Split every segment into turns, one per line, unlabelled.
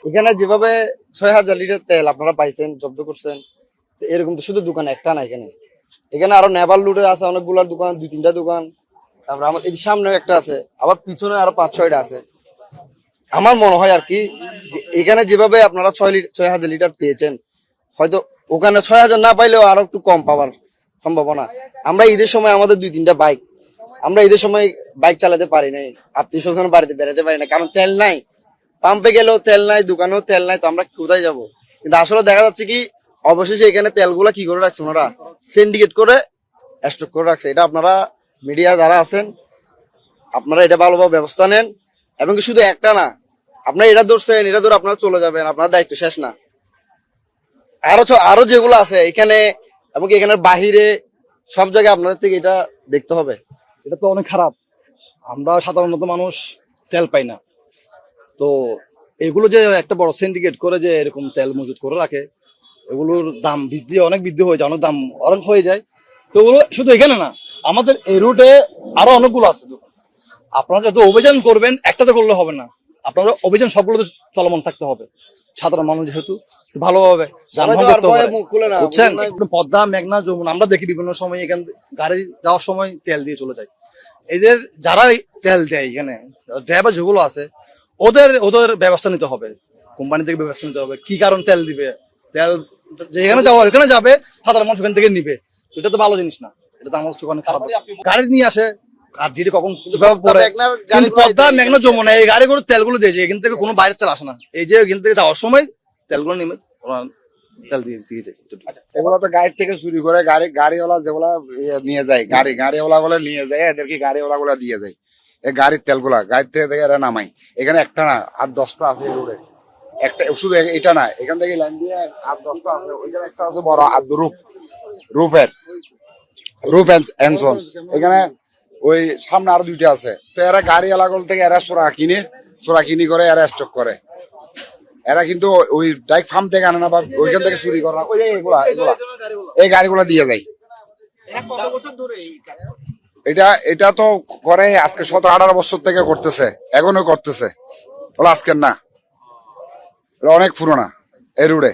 এখানে যেভাবে 6,000 লিটার তেল আপনারা পাইছেন, জব্দ করছেন, এরকম তো শুধু দোকান একটা না। এখানে এখানে আরো নেভাল লুডে আছে অনেকগুলার দোকান, 2-3টা দোকান। তারপরে আমার এই সামনেও একটা আছে, আবার পিছনে আরো 5-6টা আছে। আমার মনে হয় আর কি এখানে যেভাবে আপনারা 6,000 লিটার পেয়েছেন, হয়তো ওখানে 6,000 না পাইলেও আরো একটু কম পাওয়ার সম্ভাবনা। আমরা ঈদের সময় আমাদের 2-3টা বাইক, আমরা ঈদের সময় বাইক চালাতে পারি নাই, আত্মীয় স্বজন বাড়িতে বেরোতে পারি না, কারণ তেল নাই। পাম্পে গেলেও তেল নাই, দোকানেও তেল নাই, তো আমরা কোথায় যাব? কিন্তু আসলে দেখা যাচ্ছে কি অবশেষে এখানে তেলগুলা কি করে রাখছে ওনারা, সিন্ডিকেট করে স্টক করে রাখছে। এটা আপনারা মিডিয়া যারা আছেন, আপনারা এটা ভালোভাবে ব্যবস্থা নেন। এবং কি শুধু একটা না, আপনারা এটা ধরছেন, এটা ধরে আপনারা চলে যাবেন, আপনার দায়িত্ব শেষ না। আরো যেগুলো আছে এখানে এবং এখানের বাহিরে সব জায়গায় আপনাদের থেকে এটা দেখতে হবে।
এটা তো অনেক খারাপ। আমরা সাধারণত মানুষ তেল পাই না, তো এগুলো যে একটা বড় সিন্ডিকেট করে যে এরকম তেল মজুত করে রাখে, এগুলোর দাম অনেক বৃদ্ধি হয়ে যায়, অনেক দাম অনেক হয়ে যায়। তো ওগুলো শুধু এখানে না, আমাদের এই রুটে আরো অনেকগুলো আছে দোকান। আপনারা যত অভিযান করবেন একটাতে করলে হবে না, আপনারা অভিযান সবগুলোতে চলমান থাকতে হবে। সাধারণ মানুষ যেহেতু ভালোভাবে যানবাহন করতে হবে, বুঝছেন? পদ্মা, মেঘনা, যমুনা আমরা দেখি বিভিন্ন সময় এখান গাড়ি যাওয়ার সময় তেল দিয়ে চলে যায়। এদের যারা তেল দেয় এখানে ড্রাইভার যেগুলো আছে, ওদের ওদের ব্যবস্থা নিতে হবে, কোম্পানি থেকে ব্যবস্থা নিতে হবে। কি কারণ তেল দিবে, তেল যেখানে যাওয়া ওখানে যাবে, সাধারণ মানুষ ওখান থেকে নিবে। এটা তো ভালো জিনিস না, এটা তো আমার চোখে খারাপ। গাড়ি নিয়ে আসে আর ডিডি কখন পদ্মা, মেঘনা, যমুনা এই গাড়িগুলো তেলগুলো দিয়েছে, এখান থেকে কোনো বাইরের তেল আসে না। এই যে এখান থেকে যাওয়ার সময় তেলগুলো নেমে তেল দিয়ে যায়।
এগুলো তো গাড়ি থেকে চুরি করে গাড়িওয়ালা যেগুলা নিয়ে যায়, গাড়িওয়ালা গুলো নিয়ে যায়, এদেরকে গাড়িওয়ালা গুলা দিয়ে যায়। এই গাড়ির তেলগুলা গাড়ি থেকে এরা নামাই। এখানে একটা না আর 10টা আছে রোডে, একটা শুধু এটা না, এখান থেকে লাইন দিয়ে আর 10টা আছে। ওইখানে একটা আছে বড় রূপ এন্ড সন্স। এখানে ওই সামনে আরো 2টা আছে। তো এরা গাড়িওয়ালা গুলো থেকে এরা সোরা কিনি করে এরা স্টক করে। এরা কিন্তু ওই ডাইরেক্ট ফার্ম থেকে আনে না, বা ওইখান থেকে চুরি করে না। ওই এই গাড়িগুলা দিয়ে যায়। এটা তো করে আজকে 17-18 বছর থেকে করতেছে, এখনো করতেছে, বলো আজকের না, অনেক পুরোনা। এই রুটে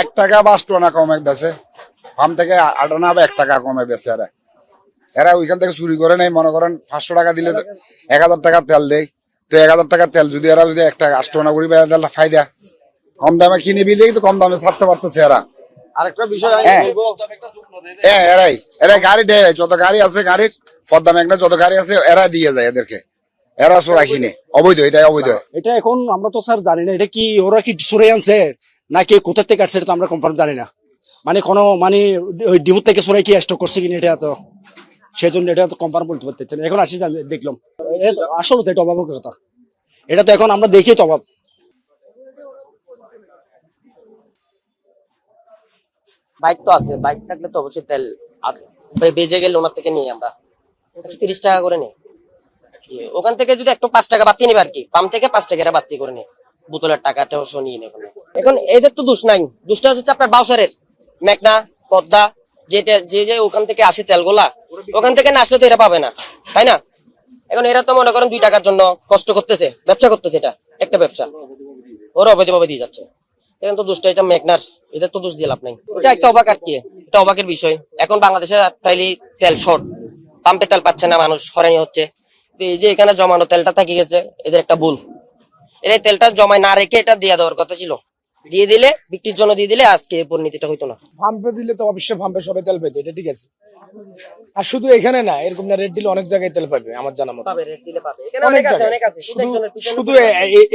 1 টাকা বা 8 টাকা কমে বেছে, ফার্ম থেকে 8 আনা বা 1 টাকা কমে বেছে। এরা ওইখান থেকে চুরি করে নেই। মনে করেন 500 টাকা দিলে 1000 টাকা তেল দেয়। তো 1000 টাকা তেল যদি এরা 1 টাকা 8 টাকা করি, তেলটা ফায়দা কম দামে কিনে বিলেই তো কম দামে ছাড়তে পারতেছে এরা।
আরেকটা বিষয়
এরা গাড়ি দেয়, যত গাড়ি আছে গাড়ির পদ্মা মেঘনা যত গাড়ি আছে এরা দিয়ে যায় এদেরকে। এরা চোরা কিনে অবৈধ, এটা অবৈধ।
এটা এখন আমরা তো স্যার জানি না, এটা কি ওরা কি সরে আনছে নাকি কোথা থেকে আসছে, এটা তো আমরা কনফার্ম জানি না। মানে কোনো মানে ওই ডিপো থেকে সরে কি স্টক করছে কিনা, এটা তো সেজন্য এটা তো কনফার্ম বলতে পারতেছে না। এখন আসি দেখলাম, আসলে তো এটা অভাবের কথা, এটা তো এখন আমরা দেখি তো অভাব।
বাইক তো আছে, বাইক থাকলে তো অবশ্যই তেল বেজে গেলে ওনার থেকে নিই আমরা 130 টাকা করে নিই। ওখান থেকে যদি একটু 5 টাকা বাড়তি নিবে আর কি, পাম্প থেকে 5 টাকা বাড়তি করে নিই, বোতলের টাকাটাও নিয়ে নেই। এখন এদের তো দোষ নাই, দোষটা হচ্ছে আপনার বাউসারের, মেঘনা, পদ্মা, যেটা যে ওখান থেকে আসে তেলগুলা, ওখান থেকে না আসলে তো এরা পাবে না, তাই না? এখন এরা তো মনে করেন 2 টাকার জন্য কষ্ট করতেছে, ব্যবসা করতেছে, এটা একটা ব্যবসা, ওরা অবৈধভাবে দিয়ে যাচ্ছে। এখন তো দোষটা এটা মেঘনার, এদের তো দোষ দিয়ে লাভ নাই। এটা একটা অবাক আর কি, এটা অবাকের বিষয়। এখন বাংলাদেশে প্রায়ই তেল শর্ট, পাম্পে তেল পাচ্ছে না মানুষ, হয়রানি হচ্ছে। এই যে এখানে জমানো তেলটা থেকে গেছে, এদের একটা ভুল। এর তেলটা জমায় না রেখে এটা দিয়ে দেওয়ার কথা ছিল, দিয়ে দিলে বিক্রির জন্য দিয়ে দিলে আজকে পরিণতিটা হইতো না।
পাম্পে দিলে তো অবশ্যই পাম্পে সবাই তেল পেতো, এটা ঠিক আছে। আর শুধু এখানে না, এরকম না, রেড দিলে অনেক জায়গায় তেল পাবে আমার জানা মতো।
পাবে, রেট দিলে পাবে, এখানে অনেক আছে, অনেক আছে।
শুধু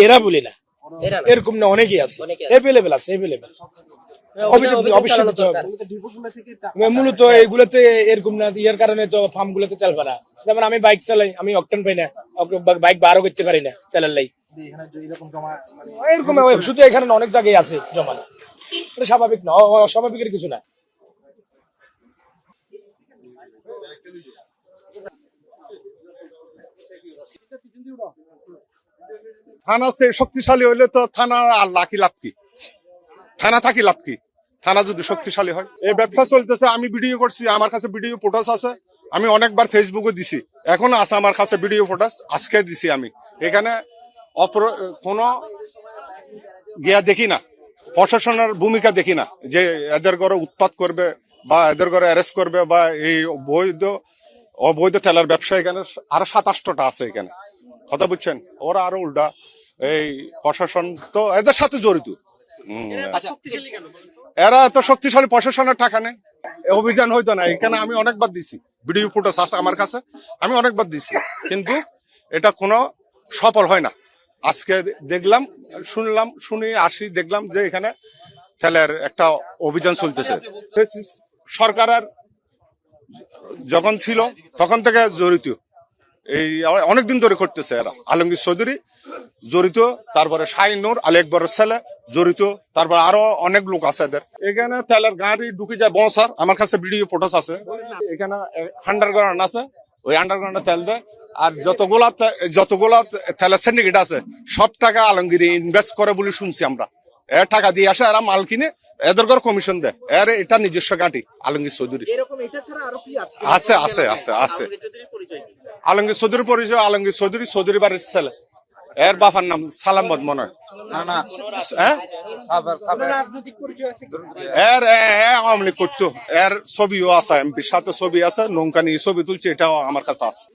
এরা বলি না, এরকম না, অনেকই আছে, এভেলেবেল আছে, এভেলেবেল। মূলত এইগুলোতে এরকম না, ইয়ার কারণে তো ফার্ম গুলোতে তেল পায় না। যেমন আমি বাইক চালাই, আমি অকটেন পাই না, বাইক বারও করতে পারি না তেলের লাই। এরকম শুধু এখানে অনেক জায়গায় আছে জমানো, এটা স্বাভাবিক না, অস্বাভাবিকের কিছু না।
থানা শক্তিশালী হইলে তো থানা আর লাকি লাভ কি, থানা থাকি লাভ কি? থানা যদি শক্তিশালী হয়। এই ব্যবসা চলতেছে, আমি ভিডিও করছি, আমার কাছে ভিডিও ফুটেজ আছে, আমি অনেকবার ফেসবুকে দিছি, এখনো আছে আমার কাছে ভিডিও ফুটেজ, আজকে দিছি আমি। এখানে কোনো গিয়া দেখি না, প্রশাসনের ভূমিকা দেখি না যে এদের ঘরে উৎপাত করবে বা এদের ঘরে অ্যারেস্ট করবে বা এই অবৈধ তেলের ব্যবসা এখানে আরো 27টা আছে এখানে, কথা বুঝছেন? ওরা আরো উল্টা, এই প্রশাসন তো এদের সাথে জড়িত। এরা এত শক্তিশালী, প্রশাসনের টাকা নেই, অভিযান হইতো না এখানে। আমি অনেকবার দিছি, ভিডিও ফুটেজ আছে আমার কাছে, আমি অনেকবার দিছি, কিন্তু এটা কোনো সফল হয় না। আজকে দেখলাম, দেখলাম যে এখানে তেলের একটা অভিযান চলতেছে। সরকারের যখন ছিল তখন থেকে জড়িত, এই অনেকদিন ধরে করতেছে এরা। আলমগীর চৌধুরী জড়িত, তারপরে শাহিনুর আলী আকবরের ছেলে জড়িত, তারপর আরো অনেক লোক আছে এদের। এখানে তেলের গাড়ি ঢুকে যায় বসার, আমার কাছে ভিডিও ফুটেজ আছে। এখানে আন্ডারগ্রাউন্ড আছে, ওই আন্ডারগ্রাউন্ডে তেল দেয়। আর যতগুলা তেলের সিন্ডিকেট আছে সব টাকা আলমগীর ইনভেস্ট করে বলে শুনছি আমরা। এর টাকা দিয়ে আসে, এরা মাল কিনে এদের ঘর কমিশন দেয়, এর এটা নিজস্ব গাঁটি আলমগীর চৌধুরী। আছে আছে আছে আছে আলমগীর চৌধুরীর পরিচয়, আলমগীর চৌধুরী বাড়ির ছেলে, এর বাবার নাম সালামত মনে হয়। এর আওয়ামী লীগ করতো, এর ছবিও আছে, এমপির সাথে ছবি আছে, নৌকা নিয়ে ছবি তুলছে, এটাও আমার কাছে আছে।